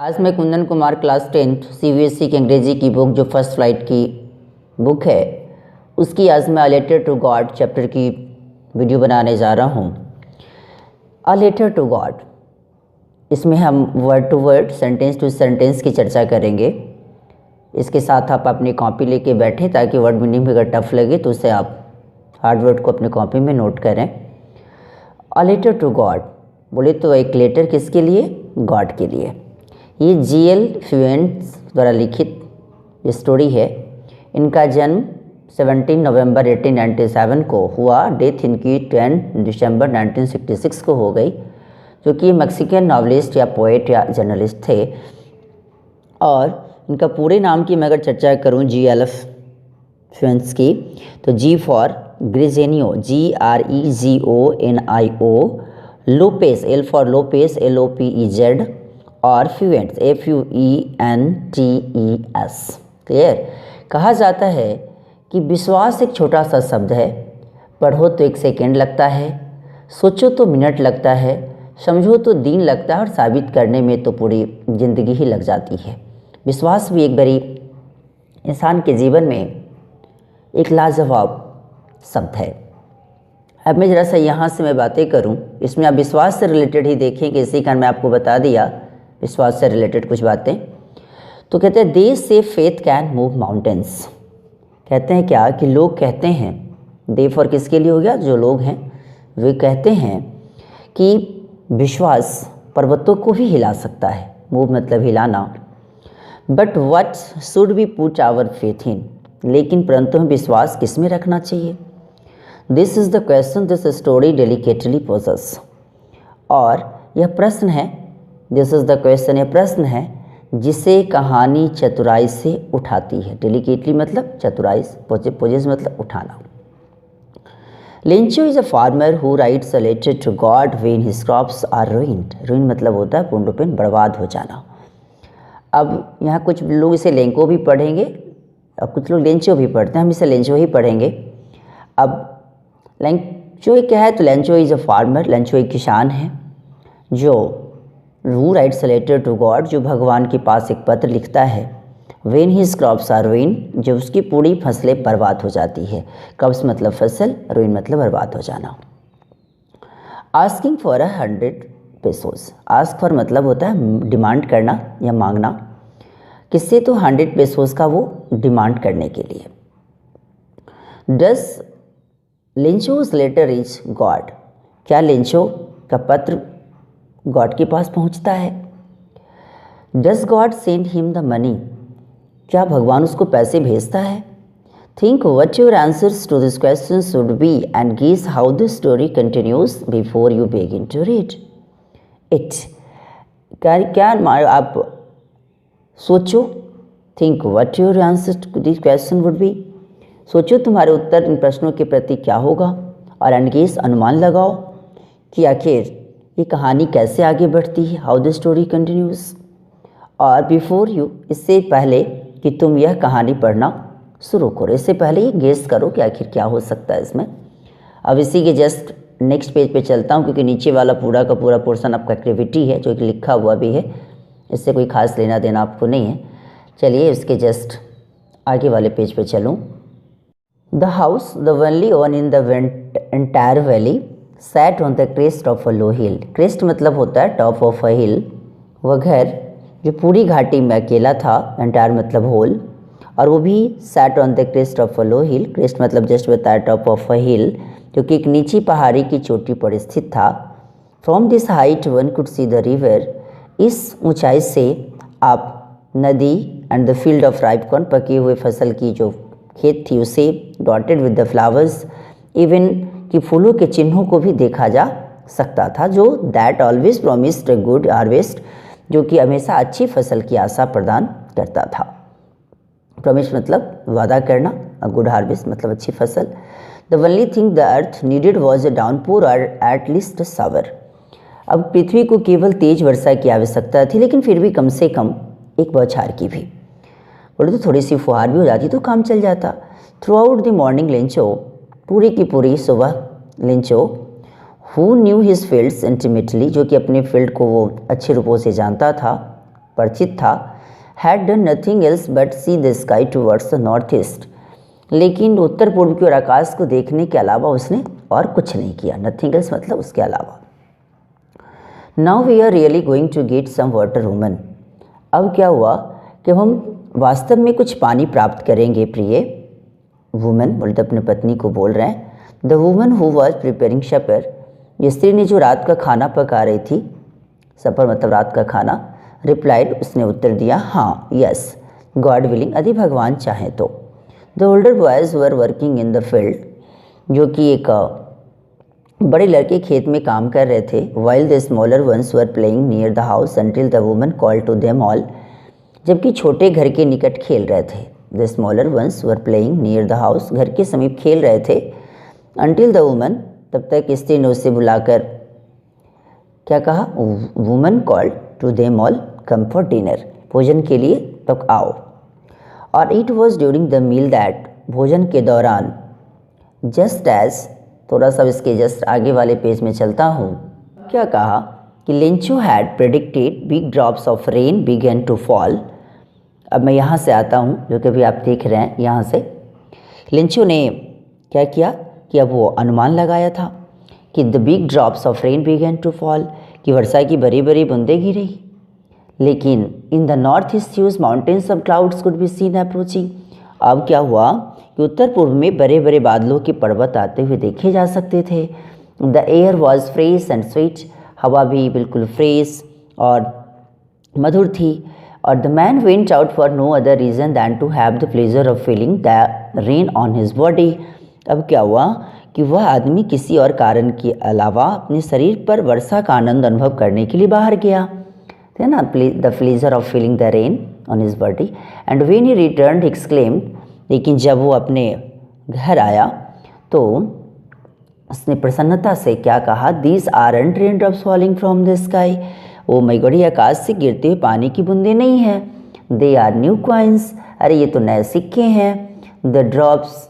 आज मैं Kundan Kumar class 10th CBSE की अंग्रेजी की बुक जो फर्स्ट फ्लाइट की बुक है उसकी आज मैं a letter to God chapter की वीडियो बनाने जा रहा हूँ। अ लेटर टू गॉड, इसमें हम word to word sentence to sentence की चर्चा करेंगे। इसके साथ आप अपनी कॉपी लेके बैठें ताकि वर्ड मीनिंग भी अगर टफ लगे तो उसे आप हार्ड वर्ड को अपनी कॉपी में नोट करें। अ लेटर टू गॉड बोले तो एक लेटर किसके लिए? गॉड के लिए। ये GL फ्यूएंट्स द्वारा लिखित स्टोरी है। इनका जन्म 17 नवंबर 1897 को हुआ, डेथ इनकी 10 दिसंबर 1966 को हो गई, जो कि मैक्सिकन नॉवलिस्ट या पोएट या जर्नलिस्ट थे। और इनका पूरे नाम की मैं अगर चर्चा करूं GL फ्यूएंट्स की तो G for Gregonio, GREGONIO, Lopez, L for Lopez, LOPEZ, और फ्यूएंट्स FUENTES। क्लियर? कहा जाता है कि विश्वास एक छोटा सा शब्द है। पढ़ो तो 1 सेकेंड लगता है, सोचो तो मिनट लगता है, समझो तो दिन लगता है, और साबित करने में तो पूरी ज़िंदगी ही लग जाती है। विश्वास भी एक बड़ी इंसान के जीवन में एक लाजवाब शब्द है। अब मैं ज़रा सा यहाँ से मैं बातें करूँ, इसमें आप विश्वास से रिलेटेड ही देखेंगे। इसी कारण मैं आपको बता दिया विश्वास से रिलेटेड कुछ बातें। तो कहते हैं दे से फेथ कैन मूव माउंटेन्स। कहते हैं क्या कि लोग कहते हैं, दे फॉर किसके लिए हो गया? जो लोग हैं वे कहते हैं कि विश्वास पर्वतों को भी हिला सकता है। मूव मतलब हिलाना। But what should be put our faith in, लेकिन परंतु हमें विश्वास किस में रखना चाहिए? This is the question this story delicately poses. और यह प्रश्न है, दिस इज़ द क्वेश्चन, यह प्रश्न है जिसे कहानी चतुराई से उठाती है। डेलिकेटली मतलब चतुराई, पोजेस मतलब उठाना। Lencho is a farmer who writes a letter to God when his crops are ruined. Ruin मतलब होता है पूर्णरूपेण बर्बाद हो जाना। अब यहाँ कुछ लोग इसे लेंको भी पढ़ेंगे और कुछ लोग लेंचो भी पढ़ते हैं, हम इसे लेंचो ही पढ़ेंगे। अब लेंचो क्या है? तो Lencho is a farmer, Lencho एक किसान है जो who writes a letter to God, जो भगवान के पास एक पत्र लिखता है। When his crops are ruined, जब उसकी पूरी फसलें बर्बाद हो जाती है। क्रॉप्स मतलब फसल, रुइन मतलब बर्बाद हो जाना। Asking for 100 pesos. Ask for मतलब होता है डिमांड करना या मांगना। किससे? तो 100 पेसोस का वो डिमांड करने के लिए। Does Lencho's letter reach God, क्या लेंचो का पत्र गॉड के पास पहुंचता है? Does God send him the money, क्या भगवान उसको पैसे भेजता है? Think what your answers to this question should be and guess how the story continues before you begin to read it. क्या आप सोचो, think what your answer to this question would be, सोचो तुम्हारे उत्तर इन प्रश्नों के प्रति क्या होगा, और एंड गेस अनुमान लगाओ कि आखिर ये कहानी कैसे आगे बढ़ती है, हाउ द स्टोरी कंटिन्यूज। और बिफोर यू, इससे पहले कि तुम यह कहानी पढ़ना शुरू करो, इससे पहले ये गेस करो कि आखिर क्या हो सकता है इसमें। अब इसी के जस्ट नेक्स्ट पेज पे चलता हूँ, क्योंकि नीचे वाला पूरा का पूरा पोर्शन आपका एक्टिविटी है जो कि लिखा हुआ भी है, इससे कोई खास लेना देना आपको नहीं है। चलिए इसके जस्ट आगे वाले पेज पे चलूँ। The house the only one in the entire valley sat on the crest of a low hill. Crest मतलब होता है टॉप ऑफ अ हिल। वह घर जो पूरी घाटी में अकेला था, एंटायर मतलब होल, और वो भी sat on the crest of a low hill. Crest मतलब जस्ट बताया टॉप ऑफ अ हिल, जो कि एक नीची पहाड़ी की चोटी पर स्थित था। From this height one could see the river, इस ऊंचाई से आप नदी and the field of ripe corn, पके हुए फसल की जो खेत थी उसे, dotted with the flowers, even कि फूलों के चिन्हों को भी देखा जा सकता था, जो that always promised a good harvest, जो कि हमेशा अच्छी फसल की आशा प्रदान करता था। प्रॉमिस मतलब वादा करना, अ गुड हार्वेस्ट मतलब अच्छी फसल। The only thing the earth needed was a downpour और एट लीस्ट अ शावर। अब पृथ्वी को केवल तेज वर्षा की आवश्यकता थी, लेकिन फिर भी कम से कम एक बौछार की भी, बोले तो थोड़ी सी फुहार भी हो जाती तो काम चल जाता। Through out the morning Lencho, पूरी की पूरी सुबह Lencho, who knew his fields intimately, जो कि अपने फील्ड को वो अच्छे रूपों से जानता था, परिचित था, had done nothing else but see the sky towards the north east, लेकिन उत्तर पूर्व की ओर आकाश को देखने के अलावा उसने और कुछ नहीं किया। नथिंग एल्स मतलब उसके अलावा। Now we are really going to get some water woman, अब क्या हुआ कि हम वास्तव में कुछ पानी प्राप्त करेंगे प्रिय। वुमन बोलते अपने पत्नी को बोल रहे हैं। The woman who was preparing supper, ये स्त्री ने जो रात का खाना पका रही थी, सपर मतलब रात का खाना, रिप्लाइड उसने उत्तर दिया, हाँ यस गॉड विलिंग, यदि भगवान चाहे तो। The older boys were working in the field, जो कि एक बड़े लड़के खेत में काम कर रहे थे। While the smaller ones were playing near the house until the woman call to them all, जबकि छोटे घर के निकट खेल रहे थे। The smaller ones were playing near the house, घर के समीप खेल रहे थे। अंटिल द वुमन, तब तक स्त्री ने उससे बुलाकर क्या कहा, woman called to them all come for dinner, भोजन के लिए तक आओ। और it was during the meal that, भोजन के दौरान, जस्ट एज, थोड़ा सा इसके जस्ट आगे वाले पेज में चलता हूँ, क्या कहा कि Lencho had predicted big drops of rain began to fall. अब मैं यहाँ से आता हूँ, जो कि अभी आप देख रहे हैं यहाँ से। लेंचो ने क्या किया कि अब वो अनुमान लगाया था कि the big drops of rain began to fall, कि वर्षा की बड़ी बड़ी बूंदें गिरी। लेकिन in the north east huge mountains of clouds could be seen approaching, अब क्या हुआ कि उत्तर पूर्व में बड़े बड़े बादलों के पर्वत आते हुए देखे जा सकते थे। The air was fresh and sweet, हवा भी बिल्कुल फ्रेश और मधुर थी। और the man went out for no other reason than to have the pleasure of feeling the rain on his body, अब क्या हुआ कि वह आदमी किसी और कारण के अलावा अपने शरीर पर वर्षा का आनंद अनुभव करने के लिए बाहर गया, है ना, the pleasure of feeling the rain on his body. And when he returned exclaimed, लेकिन जब वो अपने घर आया तो उसने प्रसन्नता से क्या कहा, these aren't rain drops falling from the sky, वो मैगड़ी आकाश से गिरते हुए पानी की बूंदें नहीं हैं। दे आर न्यू कॉइन्स, अरे ये तो नए सिक्के हैं। The drops,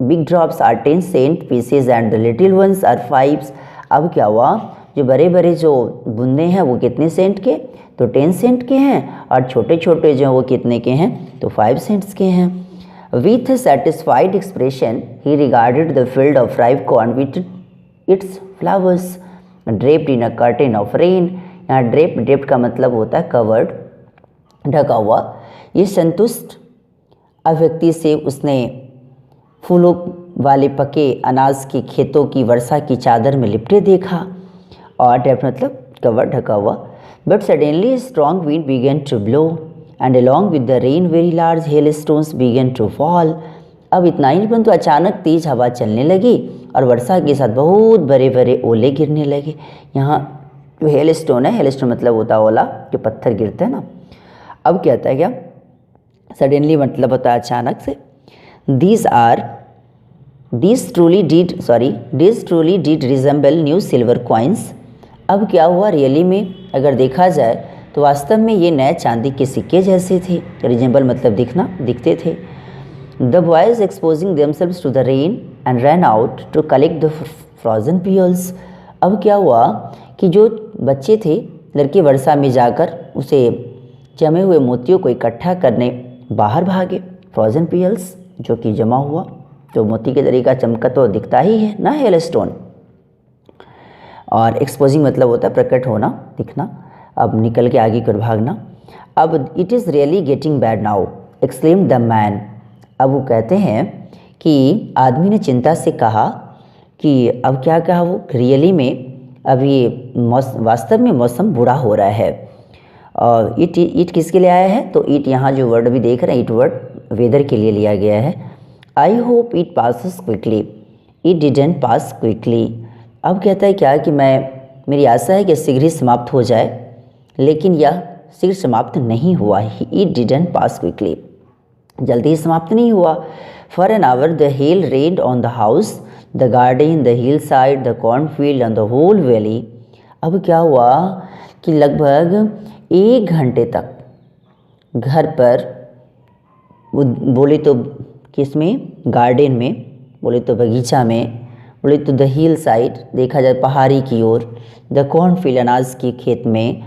big drops are 10 cent pieces and the little ones are 5। अब क्या हुआ, जो बड़े बड़े जो बूंदे हैं वो कितने सेंट के, तो 10 सेंट के हैं, और छोटे छोटे जो वो कितने के हैं, तो 5 सेंट्स के हैं। With a satisfied expression, he regarded the field of ripe corn with its flowers, draped in a curtain of rain। यहाँ ड्रेप्ड का मतलब होता है कवर्ड, ढका हुआ। ये संतुष्ट अभिव्यक्ति से उसने फूलों वाले पके अनाज के खेतों की वर्षा की चादर में लिपटे देखा, और ड्रेप्ड मतलब कवर, ढका हुआ। But suddenly strong wind began to blow and along with the rain very large hailstones began to fall। अब इतना ही नहीं, परंतु अचानक तेज हवा चलने लगी और वर्षा के साथ बहुत बड़े बड़े ओले गिरने लगे। यहाँ जो हेलस्टोन है, हेलस्टोन मतलब होता है ओला, जो पत्थर गिरते हैं ना। अब क्या होता है, क्या सडनली मतलब होता है अचानक से। This truly did resemble new silver coins. अब क्या हुआ, रियली में अगर देखा जाए तो वास्तव में ये नए चांदी के सिक्के जैसे थे। रिजेंबल मतलब दिखना, दिखते थे। The boys exposing themselves to the rain and ran out to collect the frozen pearls. अब क्या हुआ कि जो बच्चे थे, लड़के वर्षा में जाकर उसे जमे हुए मोतियों को इकट्ठा करने बाहर भागे। फ्रोजन पियल्स जो कि जमा हुआ, जो मोती के तरीका चमका तो दिखता ही है ना, हेलस्टोन। और एक्सपोजिंग मतलब होता है प्रकट होना, दिखना, अब निकल के आगे कर भागना। अब it is really getting bad now exclaimed the man. अब वो कहते हैं कि आदमी ने चिंता से कहा कि अब क्या कहा वो, रियली में अब ये वास्तव में मौसम बुरा हो रहा है। और इट किसके लिए आया है, तो इट यहाँ जो वर्ड भी देख रहे हैं, इट वर्ड वेदर के लिए लिया गया है। I hope it passes quickly, it didn't pass quickly. अब कहता है क्या कि मेरी आशा है कि शीघ्र ही समाप्त हो जाए, लेकिन यह शीघ्र समाप्त नहीं हुआ। इट डिडंट पास क्विकली, जल्दी ही समाप्त नहीं हुआ। For an hour the hail rained on the house, the garden, the hill side, the cornfield and the whole valley. अब क्या हुआ कि लगभग 1 घंटे तक घर पर, बोले तो किस में, गार्डन में, बोले तो बगीचा में, बोले तो द हिल साइड देखा जाए पहाड़ी की ओर, द कॉर्नफील्ड अनाज के खेत में,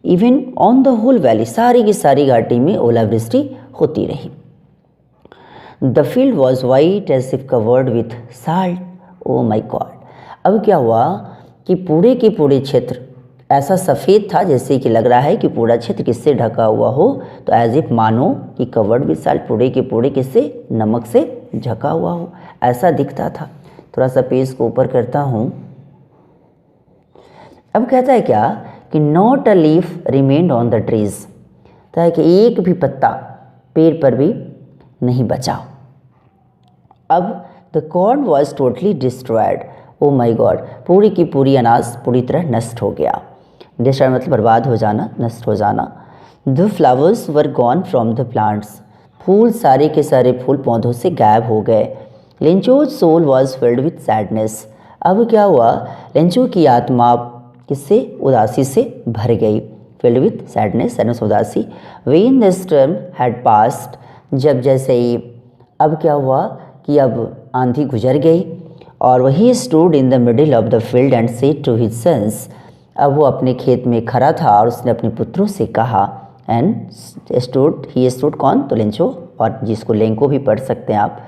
even on the whole valley, सारी की सारी घाटी में ओलावृष्टि होती रही। The field was white as if covered with salt, oh my God. अब क्या हुआ कि पूरे के पूरे क्षेत्र ऐसा सफ़ेद था जैसे कि लग रहा है कि पूरा क्षेत्र किससे ढका हुआ हो, तो एज इफ मानो कि कवर्ड विथ साल्ट, पूरे के पूरे किससे, नमक से ढका हुआ हो, ऐसा दिखता था। थोड़ा सा पेज को ऊपर करता हूँ। अब कहता है क्या कि not a leaf remained on the trees, कहता है कि एक भी पत्ता पेड़ पर भी नहीं बचा। अब the corn was totally destroyed, oh my God, पूरी की पूरी अनाज पूरी तरह नष्ट हो गया। डिस्ट्रॉय मतलब बर्बाद हो जाना, नष्ट हो जाना। The flowers were gone from the plants, फूल सारे के सारे फूल पौधों से गायब हो गए। Lencho's soul was filled with sadness, अब क्या हुआ, लेंचो की आत्मा किससे, उदासी से भर गई। फिल्ड विथ सैडनेस, सैडनेस उदासी। When the storm had passed, जब जैसे ही, अब क्या हुआ कि अब आंधी गुजर गई, और वही stood in the middle of the field and said to his sons, अब वो अपने खेत में खड़ा था और उसने अपने पुत्रों से कहा, एंड स्टूड, ही स्टूड कौन, तो लेंचो, और जिसको लेंको भी पढ़ सकते हैं आप।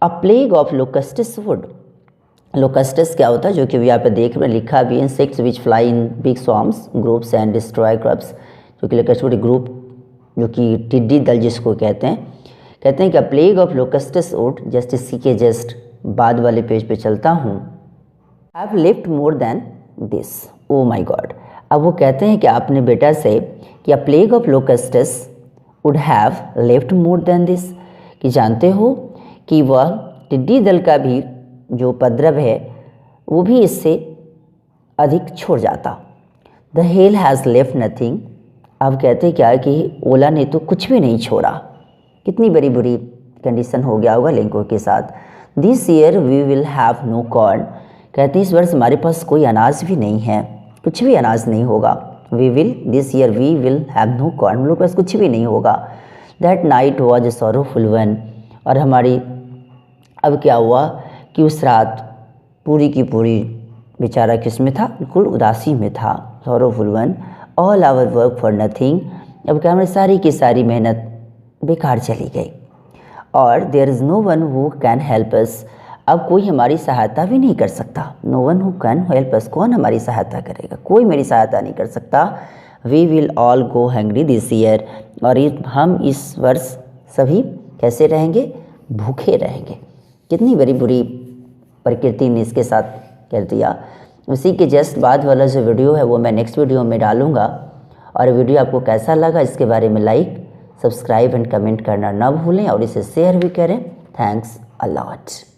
अ प्लेग ऑफ लोकस्टिस वुड, लोकस्टिस क्या होता है, जो कि यहाँ पे देख में लिखा भी, insects which fly in big swarms groups and destroy crops, जो कि लोकस्ट वुड ग्रुप, जो कि टिड्डी दल जिसको कहते हैं कि plague of locusts would, just इसी के जस्ट बाद वाले पेज पे चलता हूँ। Have lived more than this, oh my God. अब वो कहते हैं कि आपने बेटा से कि a plague of locusts would have lived more than this, कि जानते हो कि वह टिड्डी दल का भी जो उपद्रव है वो भी इससे अधिक छोड़ जाता। The hell has left nothing, अब कहते क्या कि ओला ने तो कुछ भी नहीं छोड़ा। कितनी बड़ी बुरी कंडीशन हो गया होगा लेंको के साथ। This year we will have no corn, कहते इस वर्ष हमारे पास कोई अनाज भी नहीं है, कुछ भी अनाज नहीं होगा। We will, this year we will have no corn, हम लोग के पास कुछ भी नहीं होगा। That night was a sorrowful one, और हमारी, अब क्या हुआ कि उस रात पूरी की पूरी बेचारा किस में था, बिल्कुल उदासी में था। Sorrowful one, all our work for nothing, अब क्या हमारी सारी की सारी मेहनत बेकार चली गई। और there is no one who can help us, अब कोई हमारी सहायता भी नहीं कर सकता। No one who can help us, कौन हमारी सहायता करेगा, कोई मेरी सहायता नहीं कर सकता। We will all go hungry this year, और हम इस वर्ष सभी कैसे रहेंगे, भूखे रहेंगे। कितनी बड़ी बुरी प्रकृति ने इसके साथ कर दिया। उसी के जस्ट बाद वाला जो वीडियो है वो मैं नेक्स्ट वीडियो में डालूँगा, और वीडियो आपको कैसा लगा इसके बारे में लाइक, सब्सक्राइब एंड कमेंट करना ना भूलें, और इसे शेयर भी करें। Thanks a lot.